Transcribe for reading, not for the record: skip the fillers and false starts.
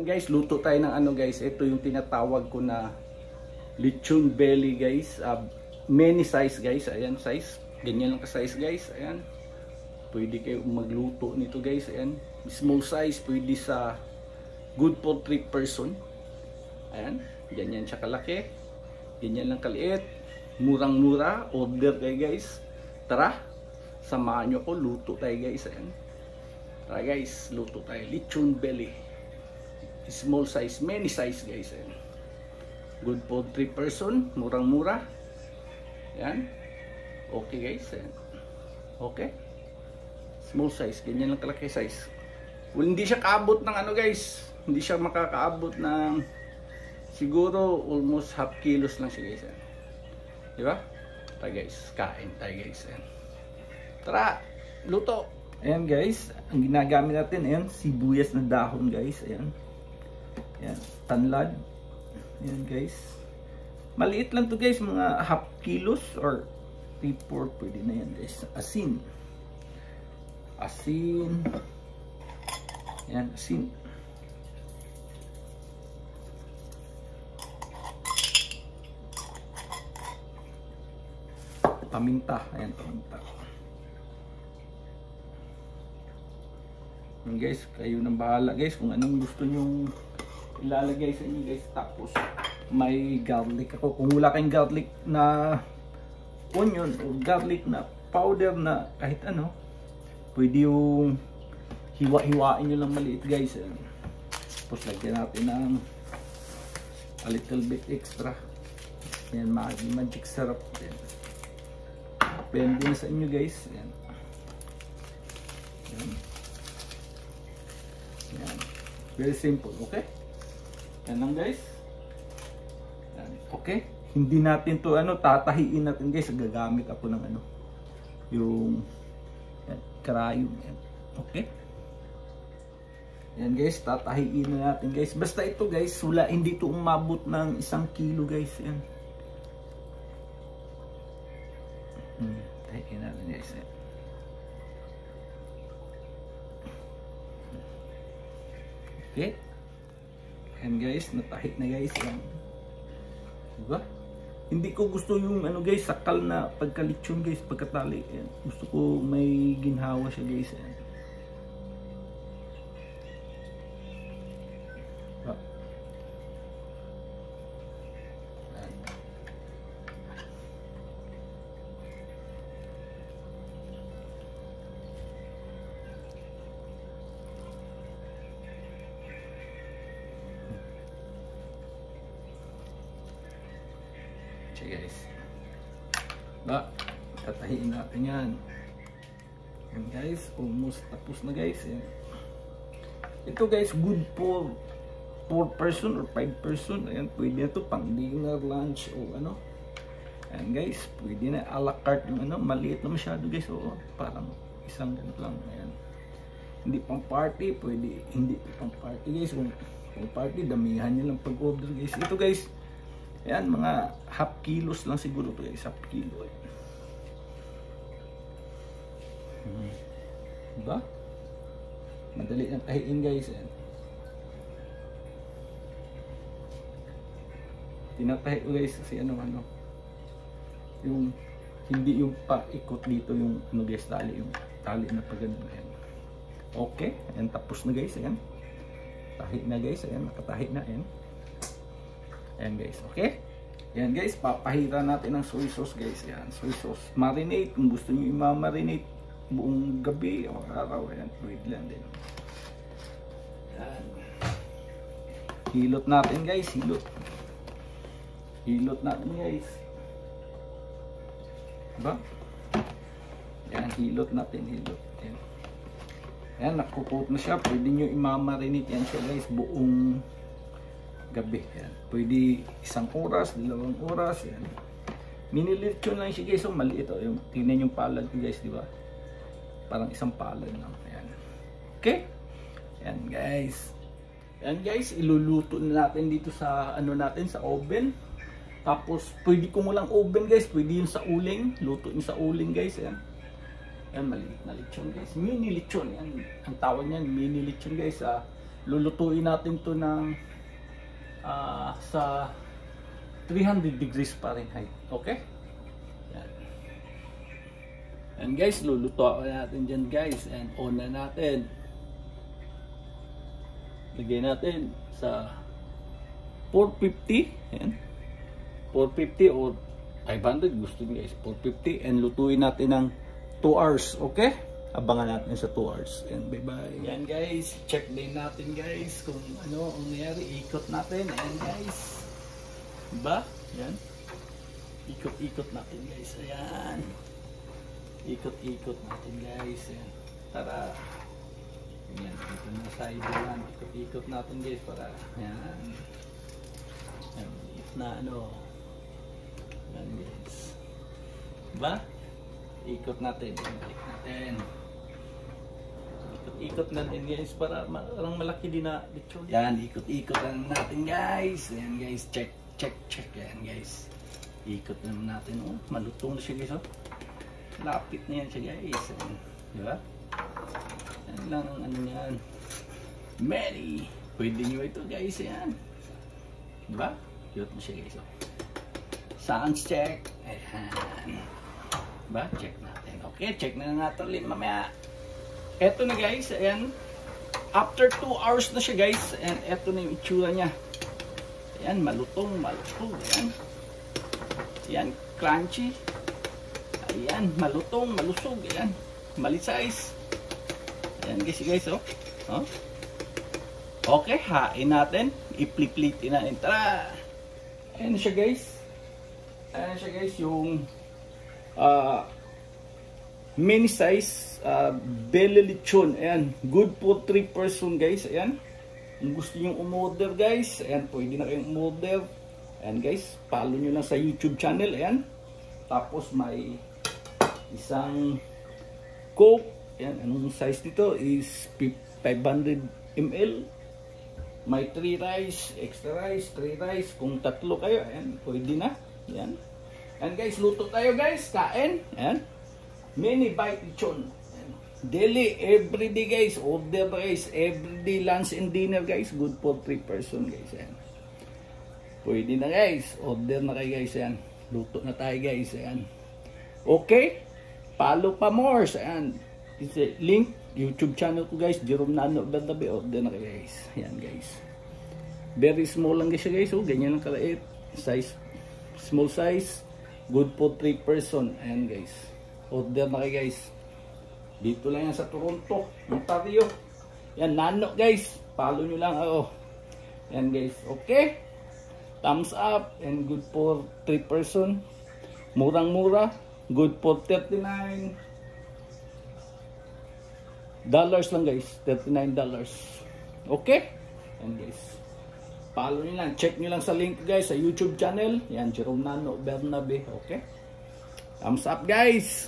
Ayan guys, luto tayo ng ano guys. Ito yung tinatawag ko na lechon belly guys. Many size guys. Ayan size. Ganyan lang ka size guys. Ayan. Pwede kayo magluto nito guys. Ayan. Small size. Pwede sa good for 3 person. Ayan. Ganyan siya kalaki. Ganyan lang kaliit. Murang-mura. Order kayo guys. Tara. Samahan nyo ko. Luto tayo guys. Ayan. Tara guys. Luto tayo. Lechon belly. Small size, many size guys. Ayan. Good for 3 person, murang-mura. Yan. Okay guys. Ayan. Okay. Small size, ganyan lang kalaki size. Well, hindi siya kaabot ng ano guys. Hindi siya makakaabot ng siguro almost half kilos lang siya guys. Ayan. Di ba? Tara guys, kain tayo guys. Ayan. Tara, luto. Ayan guys, ang ginagamit natin ayan, sibuyas na dahon guys. Ayan. Yan, tanlad. Yan guys. Maliit lang to guys, mga half kilos or 3-4 pwede na yan guys. Asin. Asin. Yan, asin. Paminta. Ayan, paminta. Yan guys, kayo nang bahala guys kung anong gusto nyong ilalagay sa inyo guys. Tapos may garlic ako. Kung wala kayong garlic na onion o garlic na powder na kahit ano, pwede yung hiwa-hiwain nyo lang maliit guys. Tapos lagyan natin ng a little bit extra. Yan, magic sarap din. Depende na sa inyo guys. Yan. Yan. Yan. Very simple, okay? Yan lang guys. Yan. Okay. Hindi natin to ano, tatahiin natin guys. Gagamit ako ng ano, yung yan, karayom. Yan. Okay. Yan guys, tatahiin na natin guys. Basta ito guys, wala, hindi to umabot ng 1 kilo guys. Yan. Tahiin natin guys. Yan. Okay. Ayan guys, natahit na guys. Yan. Diba? Hindi ko gusto yung ano guys, sakal na pagkalitsyon guys, pagkatali. Yan. Gusto ko may ginhawa siya guys. Yan. Diba? Yan. Okay guys, ba, tatahiin natin yan. And guys, almost tapos na guys. Yan. Ito guys, good for 4 person or 5 person. Ayan, pwede na ito pang dinner, lunch o ano. Ayan guys, pwede na a la carte yung ano, maliit na masyado guys. Oo, parang isang ganito lang. Ayan. Hindi pang party, pwede hindi pang party guys. Kung party, damihan nyo lang pag order guys. Ito guys, ayan, mga half kilos lang siguro to guys, half kilo. Diba? Madali ang tahiin guys. Ayan. Tinatahi ko guys kasi ano, yung hindi yung paikot dito yung ano guys, tali, yung tali na pag ganun. Ayan. Okay, ayan, tapos na guys. Ayan. Tahi na guys, ayan, nakatahi na. Ayan. Ayan guys, okay? Ayan guys, papahira natin ng soy sauce guys. Ayan, soy sauce. Marinate, kung gusto nyo i-marinate buong gabi o araw. Ayan, pwede lang din. Ayan. Hilot natin guys, hilot. Hilot natin guys. Diba? Ayan, hilot natin, hilot. Ayan. Ayan, nakukot na siya. Pwede nyo i-marinate yan siya guys, buong gabi. Yan. Pwede 1 oras, 2 oras. Yan. Minilitsyon lang siya guys. So maliit. Oh. Yung, tingnan yung palad ko guys, di ba? Parang isang palad lang. Yan. Okay? Yan guys. Yan guys, iluluto na natin dito sa ano natin, sa oven. Tapos pwede ko lang oven guys. Pwede yung sa uling. Luto yung sa uling guys. Yan. Yan, maliit na lechon guys. Mini lechon. Yan. Ang tawag niyan, mini lechon guys. lulutuin natin to ng sa 300 degrees Fahrenheit. Okay? Yan. And guys, lulutuin natin dyan guys. And on na natin. Lagay natin sa 450. Yan. 450 or 500 gusto niyo guys. 450. And lutuin natin ng 2 hours. Okay? Abangan natin sa 2 hours. And bye bye. Yan guys. Check din natin guys kung ano ang nangyari. Ikot natin. And guys. Diba? Yan. Ikot-ikot natin guys. Ayan. Ikot-ikot natin guys. Ayan. Tara. Ayan. Dito na sa ibalan. Ikot-ikot natin guys para. Ayan. Ayan. If na ano. Ayan guys. Diba? Ikot natin. Balik natin. Ikot natin guys para parang malaki din na lechon. Yan, ikot-ikot natin guys. Ayan guys, check. Ayan guys. Ikot naman natin. Oh, malutong na siya guys. Oh. Lapit na yan siya guys. Ayan. Diba? Yan lang ang ano yan. Many. Pwede nyo ito guys. Ayan. Diba? Cute na siya guys. Oh. Sounds check. Ayan. Diba? Check natin. Okay, check na natin ulit mamaya. Eto na guys. Ayan. After 2 hours na siya guys. And eto na yung itsura niya. Ayan, malutong. Ayan. Ayan, crunchy. Ayan, malutong, malusog. Ayan, mali-size. Ayan guys, oh. Oh. Okay, hain natin. I-flip-flitin natin. Tara! Ayan siya guys. Ayan siya guys, yung mini size belly lechon. Ayan, good for 3 person guys. Ayan. Kung gusto nyo umorder guys, ayan, pwede na kayong umorder. Ayan guys, follow nyo lang sa YouTube channel. Ayan. Tapos may isang Coke. Ayan, anong size nito is 500 ml. May 3 rice, extra rice, 3 rice. Kung 3 kayo, ayan, pwede na. Ayan. Ayan guys, luto tayo guys, kain. Ayan. Mini bite lechon. Daily, everyday guys, order guys, everyday lunch and dinner guys, good for 3 person guys. Ayan. Pwede na guys, order na kayo guys. Ayan. Luto na tayo guys. Ayan. Okay, follow pa more. Ayan. Link, YouTube channel ko guys, Jerome Nano Bernabe, order na kayo guys. Ayan guys. Very small lang guys guys, oh, ganyan lang kalait. Size, small size, good for 3 person. Ayan guys. Order na kayo guys. Dito lang yan sa Toronto, Ontario. Yan, Nano guys. Follow nyo lang ako. Yan guys. Okay. Thumbs up and good for 3 person. Murang-mura. Good for $39 lang guys. $39. Okay. Yan guys. Follow nyo lang. Check nyo lang sa link guys sa YouTube channel. Yan, Jerome Nano Bernabe. Okay. Thumbs up guys.